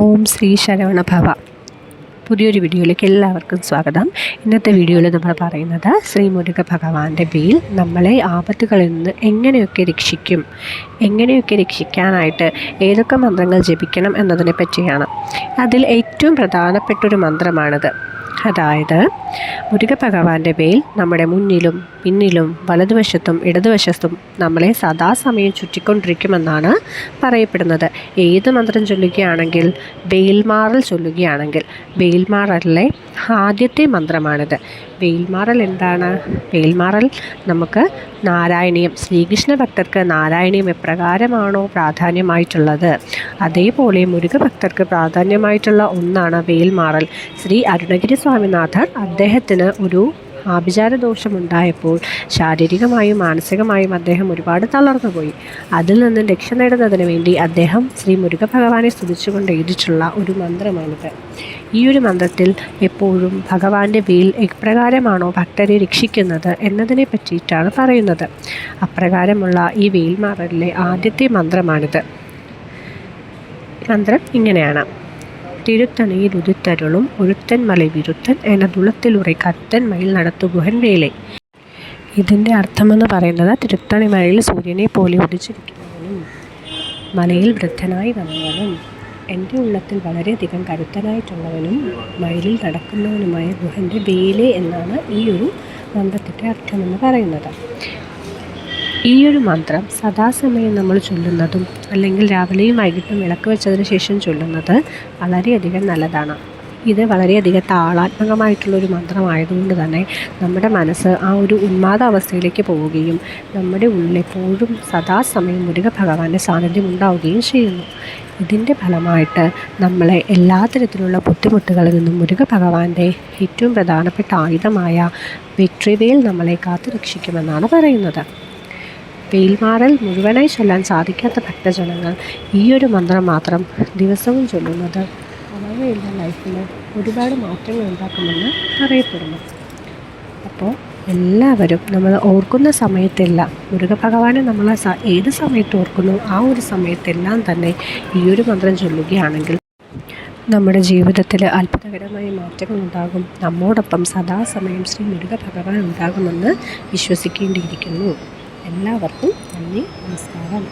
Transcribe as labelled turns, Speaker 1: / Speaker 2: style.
Speaker 1: ഓം ശ്രീ ശരവണ ഭവ. പുതിയൊരു വീഡിയോയിലേക്ക് എല്ലാവർക്കും സ്വാഗതം. ഇന്നത്തെ വീഡിയോയിൽ നമ്മൾ പറയുന്നത് ശ്രീ മുരുക ഭഗവാന്റെ വേൽ നമ്മളെ ആപത്തുകളിൽ നിന്ന് എങ്ങനെയൊക്കെ രക്ഷിക്കാനായിട്ട് ഏതൊക്കെ മന്ത്രങ്ങൾ ജപിക്കണം എന്നതിനെ പറ്റിയാണ്. അതിൽ ഏറ്റവും പ്രധാനപ്പെട്ടൊരു മന്ത്രമാണിത്. അതായത് മുരുക ഭഗവാന്റെ വേൽ നമ്മുടെ മുന്നിലും പിന്നിലും വലതുവശത്തും ഇടതുവശത്തും നമ്മളെ സദാസമയം ചുറ്റിക്കൊണ്ടിരിക്കുമെന്നാണ് പറയപ്പെടുന്നത്. ഏത് മന്ത്രം ചൊല്ലുകയാണെങ്കിൽ, വേൽമാറൽ ചൊല്ലുകയാണെങ്കിൽ, വേൽമാറലിലെ ആദ്യത്തെ മന്ത്രമാണിത്. വേൽമാറൽ എന്താണ്? വേൽമാറൽ നമുക്ക് നാരായണീയം, ശ്രീകൃഷ്ണ ഭക്തർക്ക് നാരായണീയം എപ്രകാരമാണോ പ്രാധാന്യമായിട്ടുള്ളത്, അതേപോലെ മുരുക ഭക്തർക്ക് പ്രാധാന്യമായിട്ടുള്ള ഒന്നാണ് വേൽമാറൽ. ശ്രീ അരുണഗിരി സ്വാമിനാഥർ അദ്ദേഹത്തിന് ഒരു ആഭിചാരദോഷമുണ്ടായപ്പോൾ ശാരീരികമായും മാനസികമായും അദ്ദേഹം ഒരുപാട് തളർന്നുപോയി. അതിൽ നിന്ന് രക്ഷ നേടുന്നതിന് വേണ്ടി അദ്ദേഹം ശ്രീ മുരുക ഭഗവാനെ സ്തുതിച്ചുകൊണ്ട് എഴുതിച്ചുള്ള ഒരു മന്ത്രമാണിത്. ഈ ഒരു മന്ത്രത്തിൽ എപ്പോഴും ഭഗവാന്റെ വേൽ എപ്രകാരമാണോ ഭക്തരെ രക്ഷിക്കുന്നത് എന്നതിനെ പറ്റിയിട്ടാണ് പറയുന്നത്. അപ്രകാരമുള്ള ഈ വേൽമാറലിലെ ആദ്യത്തെ മന്ത്രമാണിത്. മന്ത്രം ഇങ്ങനെയാണ്: തിരുത്തണിയിൽ ഉദിത്തരുളും ഒരുത്തൻ മலை വിരുത്തൻ എനതുളത്തിലുറൈ കരുത്തൻ മയിൽ നടത്തു ഗുഹൻ വേലേ. ഇതിൻ്റെ അർത്ഥമെന്ന് പറയുന്നത്, തിരുത്തണിമലയിൽ സൂര്യനെ പോലെ ഉദിച്ചിരിക്കുന്നവനും മലയിൽ വൃദ്ധനായി വന്നവനും എൻ്റെ ഉള്ളത്തിൽ വളരെയധികം കരുത്തനായിട്ടുള്ളവനും മയിലിൽ നടക്കുന്നവനുമായ ഗുഹൻ്റെ വേലേ എന്നാണ് ഈ ഒരു മന്ത്രത്തിൻ്റെ അർത്ഥമെന്ന് പറയുന്നത്. ഈ ഒരു മന്ത്രം സദാസമയം നമ്മൾ ചൊല്ലുന്നതും അല്ലെങ്കിൽ രാവിലെയും വൈകിട്ടും വിളക്ക് വെച്ചതിന് ശേഷം ചൊല്ലുന്നത് വളരെയധികം നല്ലതാണ്. ഇത് വളരെയധികം താളാത്മകമായിട്ടുള്ളൊരു മന്ത്രമായതുകൊണ്ട് തന്നെ നമ്മുടെ മനസ്സ് ആ ഒരു ഉന്മാദ അവസ്ഥയിലേക്ക് പോവുകയും നമ്മുടെ ഉള്ളിൽ എപ്പോഴും സദാസമയം മുരുക ഭഗവാന്റെ സാന്നിധ്യം ഉണ്ടാവുകയും ചെയ്യുന്നു. ഇതിൻ്റെ ഫലമായിട്ട് നമ്മളെ എല്ലാ തരത്തിലുള്ള ബുദ്ധിമുട്ടുകളിൽ നിന്നും മുരുക ഭഗവാന്റെ ഏറ്റവും പ്രധാനപ്പെട്ട ആയുധമായ വെട്രിവേൽ നമ്മളെ കാത്തു രക്ഷിക്കുമെന്നാണ് പറയുന്നത്. വേൽമാറൽ മുഴുവനായി ചൊല്ലാൻ സാധിക്കാത്ത ഭക്തജനങ്ങൾ ഈ ഒരു മന്ത്രം മാത്രം ദിവസവും ചൊല്ലുന്നത് അവരുടെ ലൈഫിൽ ഒരുപാട് മാറ്റങ്ങൾ ഉണ്ടാക്കുമെന്ന് പറയപ്പെടുന്നു. അപ്പോൾ എല്ലാവരും നമ്മൾ ഓർക്കുന്ന സമയത്തെല്ലാം മുരുക ഭഗവാനെ നമ്മൾ ഏത് സമയത്ത് ഓർക്കുന്നു ആ ഒരു സമയത്തെല്ലാം തന്നെ ഈ ഒരു മന്ത്രം ചൊല്ലുകയാണെങ്കിൽ നമ്മുടെ ജീവിതത്തിൽ അത്ഭുതകരമായ മാറ്റങ്ങൾ ഉണ്ടാകും. നമ്മോടൊപ്പം സദാസമയം ശ്രീ മുരുക ഭഗവാൻ ഉണ്ടാകുമെന്ന് വിശ്വസിക്കേണ്ടിയിരിക്കുന്നു. എല്ലാവർക്കും നന്ദി, നമസ്കാരം.